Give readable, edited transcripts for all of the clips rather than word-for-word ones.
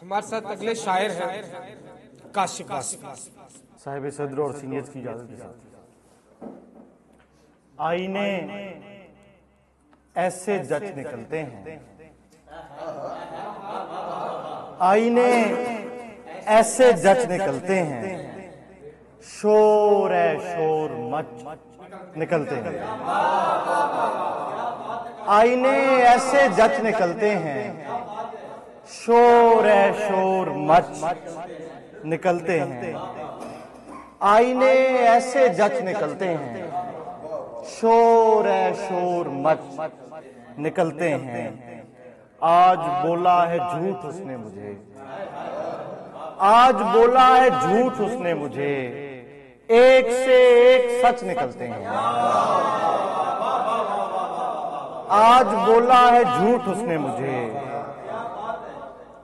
हमारे साथ अगले शायर हैं काशिफ वासिफ साहिब सदर और सीनियर्स की इजाजत के साथ। आईने ऐसे जच निकलते हैं, आईने ऐसे जच निकलते हैं, शोर है शोर मच निकलते हैं। आईने ऐसे जच निकलते हैं, शोर है शोर मच निकलते हैं। आईने ऐसे जच निकलते हैं, शोर है शोर मच निकलते हैं। आज बोला है झूठ उसने मुझे, आज बोला है झूठ उसने मुझे, एक से एक सच निकलते हैं। आज बोला है झूठ उसने मुझे,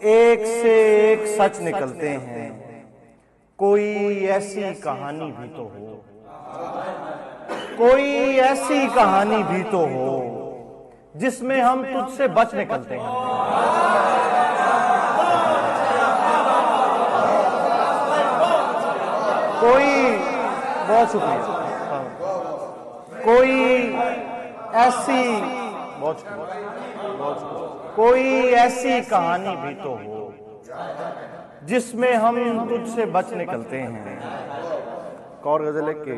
एक से एक सच निकलते हैं। कोई ऐसी कहानी भी तो हो, कोई ऐसी कहानी भी तो हो, जिसमें हम तुझसे बच निकलते हैं। कोई, बहुत शुक्रिया, कोई ऐसी, बहुत शुक्रिया, कोई ऐसी कहानी भी तो हो जिसमें हम तुझसे बच निकलते हैं। और गजल के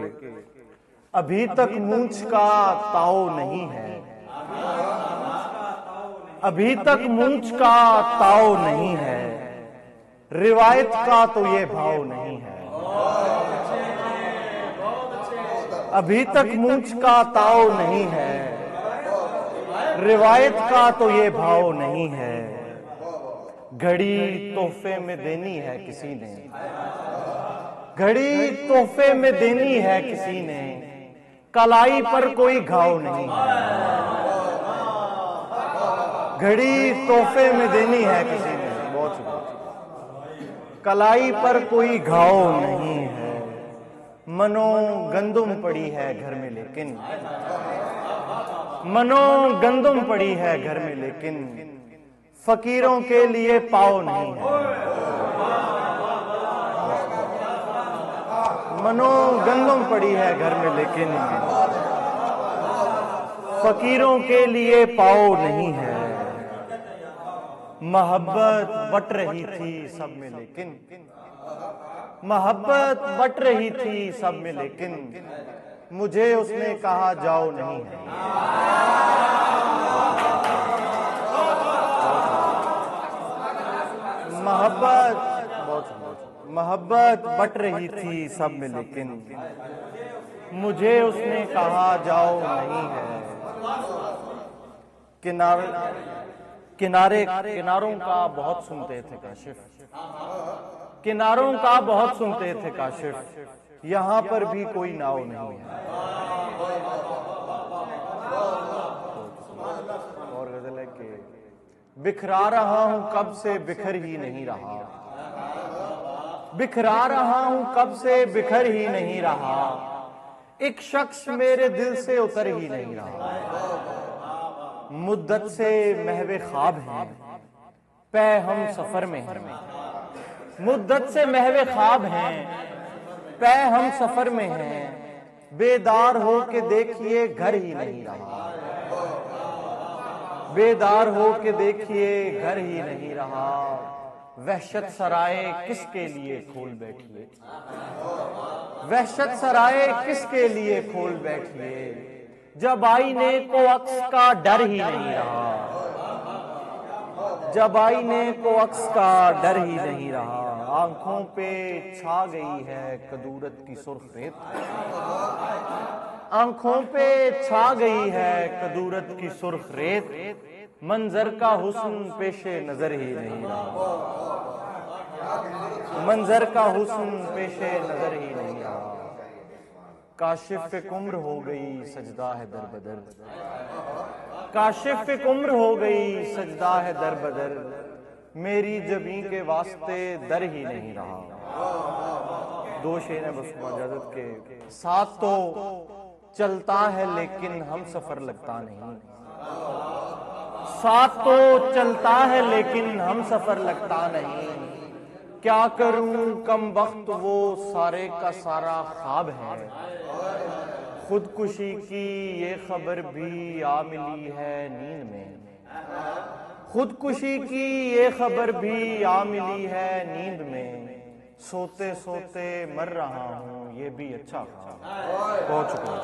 अभी तक मूंछ का ताव नहीं है, अभी तक मूंछ का ताव नहीं है, रिवायत का तो ये भाव नहीं है। अभी तक मूंछ का ताव नहीं है, रिवायत का तो ये भाव नहीं है। घड़ी तोहफे में देनी है किसी ने, घड़ी तोहफे में देनी है किसी ने, कलाई पर कोई घाव नहीं है। घड़ी तोहफे में देनी है किसी ने, बहुत शुक्रिया, कलाई पर कोई घाव नहीं है। मनो गंदुम पड़ी है घर में लेकिन, मनो गंदुम पड़ी है घर में लेकिन, फकीरों के लिए पाव नहीं है। मनो गंदुम पड़ी है घर में लेकिन, फकीरों के लिए पाव नहीं है। मोहब्बत बट रही थी सब में लेकिन, मोहब्बत बट रही थी सब में लेकिन, मुझे उसने कहा जाओ नहीं है। मोहब्बत, मोहब्बत बट रही थी सब में लेकिन, मुझे उसने कहा जाओ नहीं है। किनारे किनारे किनारों का बहुत सुनते थे काशिफ, किनारों का बहुत सुनते थे काशिफ, यहां पर भी कोई नाव नहीं है। और गजल है कि बिखरा रहा हूं कब से बिखर ही नहीं रहा, बिखरा रहा हूं कब से बिखर ही नहीं रहा, एक शख्स मेरे दिल से उतर ही नहीं रहा। मुद्दत से महवे ख्वाब हैं, पै हम सफर में हैं। मुद्दत से महवे ख्वाब हैं, पै हम सफर में हैं, बेदार हो के देखिए घर ही नहीं रहा। बेदार हो के देखिए घर ही नहीं रहा, वहशत सराय किसके लिए खोल बैठिए, वहशत सराय किसके लिए खोल बैठिए, जब आईने को अक्स का डर ही नहीं रहा, जब आईने को अक्स का डर ही नहीं रहा। आंखों पे छा गई है कदूरत की सुर्ख रेत, आंखों पे छा गई है कदूरत की सुर्ख रेत, मंजर का हुस्न पेशे नजर ही नहीं रहा, मंजर का हुस्न पेशे नजर ही नहीं रहा। काशिफ पे कुम्र हो गई सजदा है दर बदर, काशिफ पे कुम्र हो गई सजदा है दर बदर, मेरी जबी के वास्ते दर ही नहीं रहा। दो शेर हैं बस इजाजत के साथ, तो चलता है लेकिन हम सफर लगता नहीं, साथ तो चलता है लेकिन हम सफर लगता नहीं। क्या करूं कम वक्त वो सारे का सारा ख्वाब है। खुदकुशी की ये खबर भी आ मिली है नींद में। खुदकुशी की ये खबर भी आ मिली है नींद में। सोते सोते मर रहा हूं ये भी अच्छा ख्वाब। बहुत शुक्रिया।